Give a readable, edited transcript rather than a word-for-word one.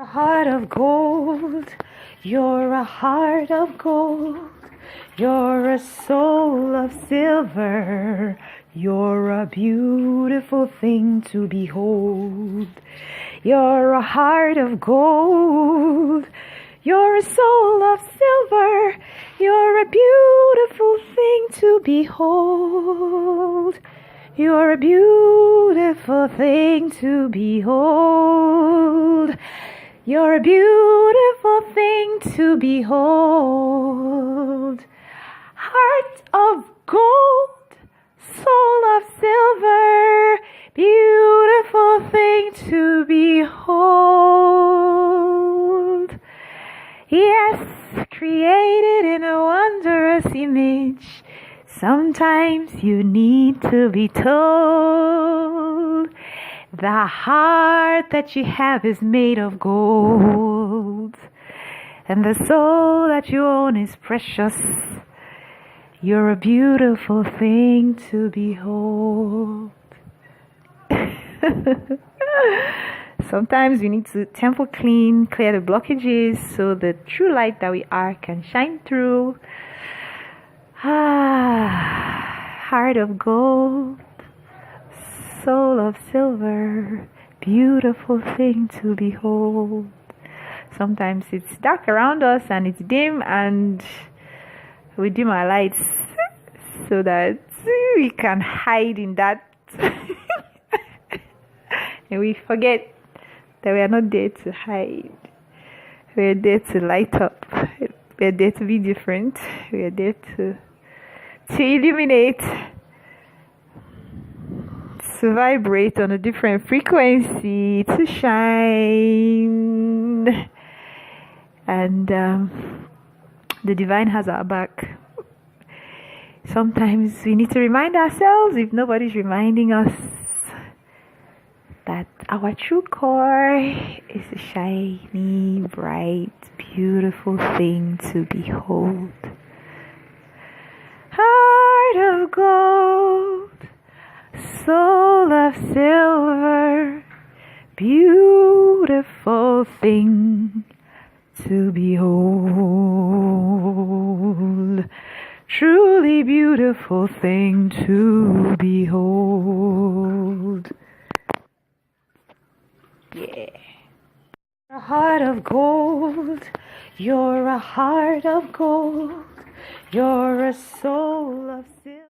A heart of gold, you're a heart of gold, you're a soul of silver, you're a beautiful thing to behold. You're a heart of gold, you're a soul of silver, you're a beautiful thing to behold. You're a beautiful thing to behold. You're a beautiful thing to behold. Heart of gold, soul of silver, beautiful thing to behold. Yes, created in a wondrous image. Sometimes you need to be told the heart that you have is made of gold, and the soul that you own is precious. You're a beautiful thing to behold. Sometimes we need to temple clean, clear the blockages so the true light that we are can shine through. Heart of gold, soul of silver, beautiful thing to behold. Sometimes it's dark around us and it's dim, and we dim our lights so that we can hide in that. And we forget that we are not there to hide. We are there to light up. We are there to be different. We are there to illuminate, to vibrate on a different frequency, to shine. And the divine has our back. Sometimes we need to remind ourselves, if nobody's reminding us, that our true core is a shiny, bright, beautiful thing to behold. Heart of gold, soul of silver, beautiful thing to behold. Truly beautiful thing to behold. Yeah. A heart of gold, you're a heart of gold, you're a soul of silver.